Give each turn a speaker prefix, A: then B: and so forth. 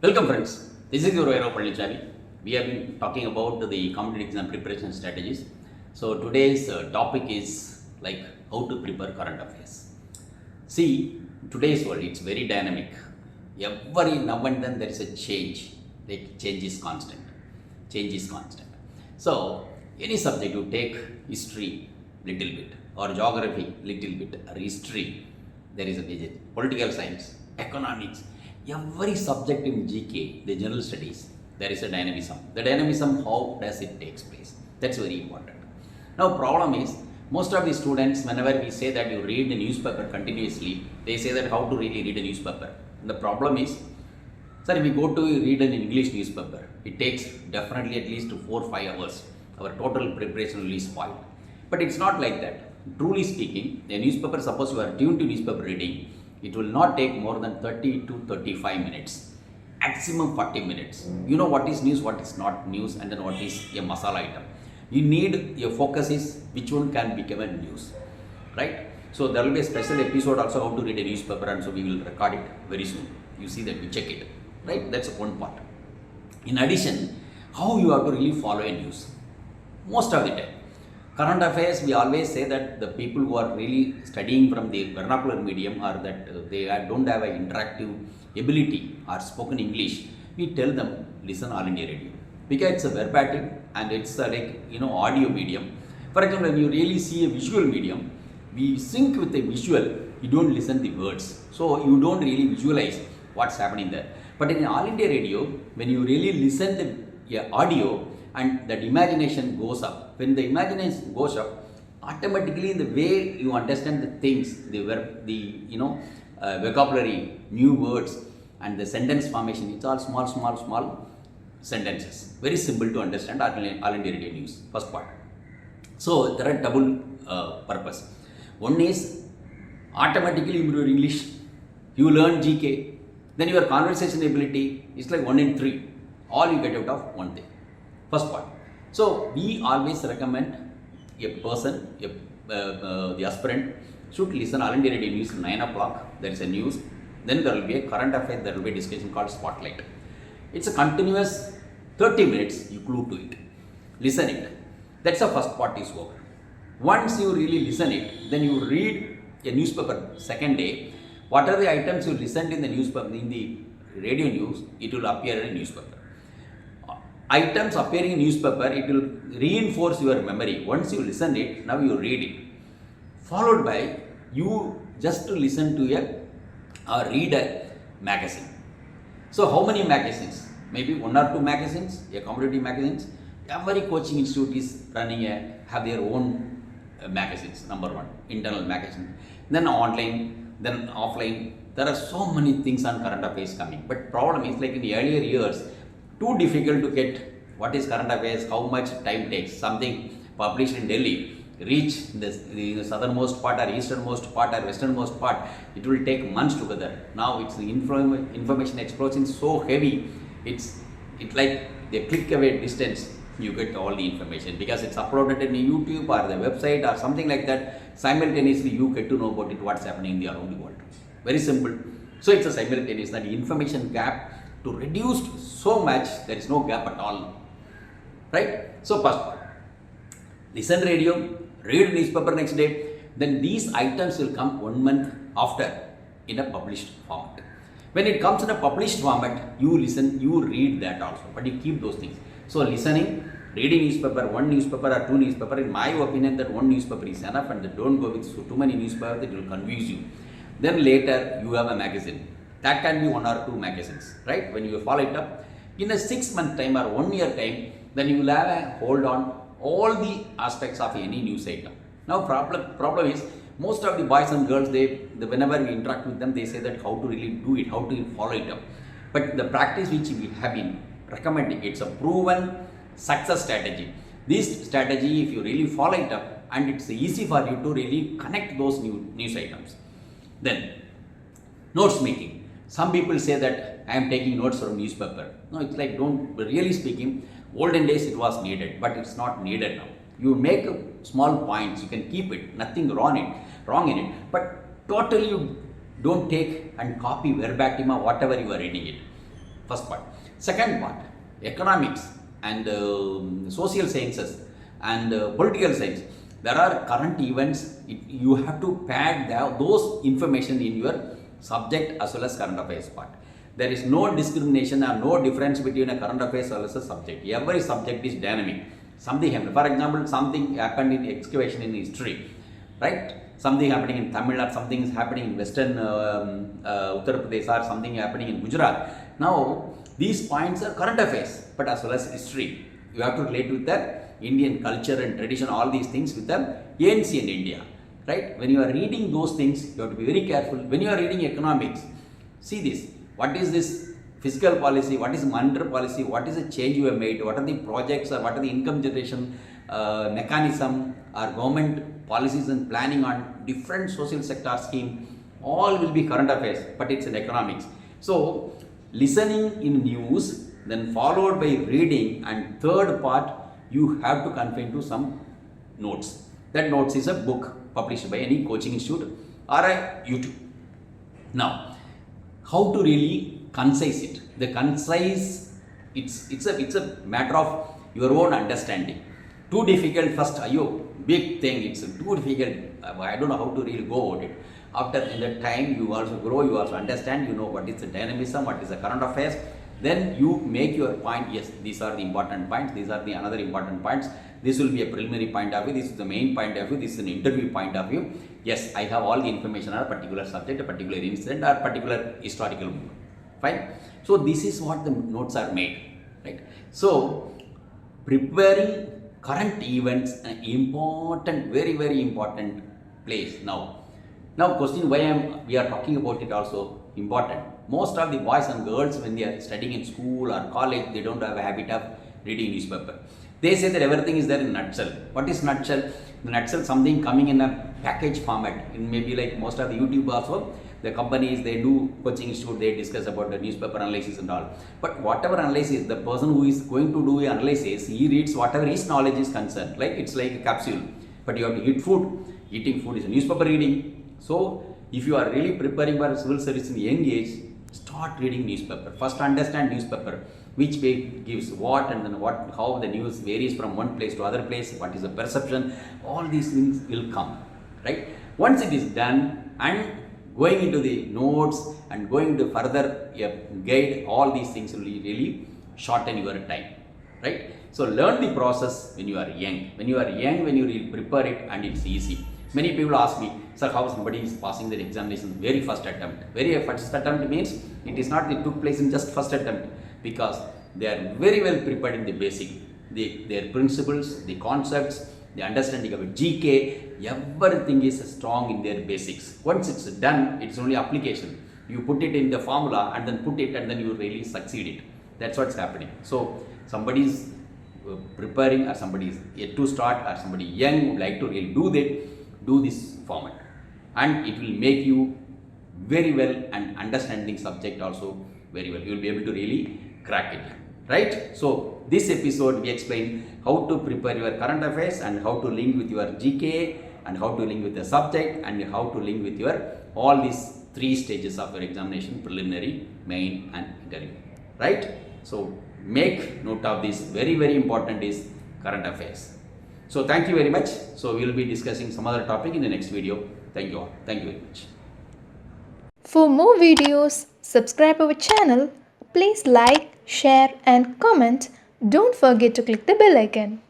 A: Welcome friends, this is your Vairava Palanichamy. We have been talking about the competitive exam preparation strategies. So today's topic is like how to prepare current affairs. See, today's world, it's very dynamic. Every now and then there is a change. Like change is constant. Change is constant. So any subject you take history little bit or geography little bit or history, there is a major political science, economics. Every subject in GK, the general studies, there is a dynamism. The dynamism, how does it takes place? That's very important. Now, problem is, most of the students, whenever we say that you read the newspaper continuously, they say that how to really read a newspaper. And the problem is, sir, if we go to read an English newspaper, it takes definitely at least 4 or 5 hours. Our total preparation will be spoiled. But it's not like that. Truly speaking, a newspaper, suppose you are tuned to newspaper reading, it will not take more than 30 to 35 minutes, maximum 40 minutes. You know what is news, what is not news, and then what is a masala item. You need, your focus is which one can become a news, right? So there will be a special episode also how to read a newspaper, and so we will record it very soon. You see that, we check it, right? That's one part. In addition, how you have to really follow a news. Most of the time, current affairs, we always say that the people who are really studying from the vernacular medium or that they don't have an interactive ability or spoken English, we tell them listen All India Radio. Because it's a verbatim and it's a audio medium. For example, when you really see a visual medium, we sync with the visual, you don't listen the words. So you don't really visualize what's happening there. But in All India Radio, when you really listen the audio, and that imagination goes up. When the imagination goes up, automatically the way you understand the things, the vocabulary, new words, and the sentence formation, it's all small sentences. Very simple to understand. All India Radio News, first part. So there are double purpose. One is automatically improve your English. You learn GK, then your conversation ability is like 1 in 3. All you get out of one thing. First part. So we always recommend a person, the aspirant should listen All India Radio News 9 o'clock. There is a news. Then there will be a current affair. There will be a discussion called Spotlight. It's a continuous 30 minutes. You glue to it. Listen it. That's the first part is over. Once you really listen it, then you read a newspaper second day. What are the items you listened in the newspaper, in the radio news, it will appear in a newspaper. Items appearing in newspaper, it will reinforce your memory. Once you listen it, now you read it. Followed by, you just to listen to or read a magazine. So how many magazines? Maybe 1 or 2 magazines, a competitive magazines. Every coaching institute is running have their own magazines, number 1, internal magazine. Then online, then offline. There are so many things on current affairs coming. But problem is like in the earlier years, too difficult to get what is current affairs, how much time takes. Something published in Delhi, reach the southernmost part or easternmost part or westernmost part, it will take months together. Now it's the information explosion so heavy, it's like the click away distance, you get all the information because it's uploaded in YouTube or the website or something like that. Simultaneously you get to know about it, what's happening around the world. Very simple. So it's a simultaneous, that the information gap to reduce so much, there is no gap at all, right? So first part, listen radio, read newspaper next day, then these items will come 1 month after in a published format. When it comes in a published format, you listen, you read that also, but you keep those things. So listening, reading newspaper, 1 newspaper or 2 newspaper, in my opinion that 1 newspaper is enough, and don't go with too many newspapers, that will confuse you. Then later you have a magazine. That can be 1 or 2 magazines, right? When you follow it up, in a 6-month time or 1 year time, then you will have a hold on all the aspects of any news item. Now problem is, most of the boys and girls, whenever we interact with them, they say that how to really do it, how to follow it up. But the practice which we have been recommending, it's a proven success strategy. This strategy, if you really follow it up, and it's easy for you to really connect those news items. Then, notes making. Some people say that I am taking notes from newspaper. No, it's like, really speaking, olden days it was needed, but it's not needed now. You make small points, you can keep it, nothing wrong in it, but totally you don't take and copy verbatim or whatever you are reading it. First part. Second part, economics and social sciences and political science. There are current events. You have to pad those information in your subject as well as current affairs part. There is no discrimination or no difference between a current affairs as well as a subject. Every subject is dynamic. Something happened. For example, something happened in excavation in history, right? Something happening in Tamil or something is happening in Western Uttar Pradesh or something happening in Gujarat. Now, these points are current affairs, but as well as history. You have to relate with the Indian culture and tradition, all these things with the ancient India, right? When you are reading those things, you have to be very careful. When you are reading economics, see this. What is this fiscal policy? What is monetary policy? What is the change you have made? What are the projects or what are the income generation mechanism or government policies and planning on different social sector scheme? All will be current affairs, but it's in economics. So, listening in news, then followed by reading, and third part, you have to confine to some notes. That notes is a book published by any coaching institute or a YouTube. Now, how to really concise it? The concise, it's a matter of your own understanding. Too difficult first, big thing, it's too difficult. I don't know how to really go about it. After in that time, you also grow, you also understand, you know what is the dynamism, what is the current affairs. Then you make your point, yes, these are the important points, these are the another important points. This will be a preliminary point of view, this is the main point of view, this is an interview point of view. Yes, I have all the information on a particular subject, a particular incident, or particular historical book. Fine. So this is what the notes are made, right? So preparing current events, an important, very, very important place now. Now question why we are talking about it also important. Most of the boys and girls when they are studying in school or college, they don't have a habit of reading newspaper. They say that everything is there in nutshell. What is nutshell? The nutshell something coming in a package format. In maybe like most of the YouTube also, the companies they do coaching institute, they discuss about the newspaper analysis and all. But whatever analysis, the person who is going to do the analysis, he reads whatever his knowledge is concerned. Like it's like a capsule. But you have to eat food. Eating food is a newspaper reading. So if you are really preparing for civil service in young age, start reading newspaper. First understand newspaper, which page gives what and then how the news varies from one place to other place, what is the perception, all these things will come, right? Once it is done and going into the notes and going to further guide, all these things will really shorten your time, right? So learn the process when you are young. When you are young, when you prepare it and it's easy. Many people ask me, sir, how somebody is passing their examination very first attempt? Very first attempt means it is not it took place in just first attempt, because they are very well prepared in the basic, their principles, the concepts, the understanding of GK, everything is strong in their basics. Once it's done, it's only application. You put it in the formula and then put it and then you really succeed it. That's what's happening. So somebody is preparing or somebody is yet to start or somebody young would like to really do this format, and it will make you very well and understanding subject also very well. You will be able to really crack it, right? So this episode we explain how to prepare your current affairs and how to link with your GK and how to link with the subject and how to link with your all these three stages of your examination: preliminary, main and interview, right? So make note of this. Very, very important is current affairs. So thank you very much. So we will be discussing some other topic in the next video. Thank you all. Thank you very much.
B: For more videos, subscribe our channel. Please like, share and comment. Don't forget to click the bell icon.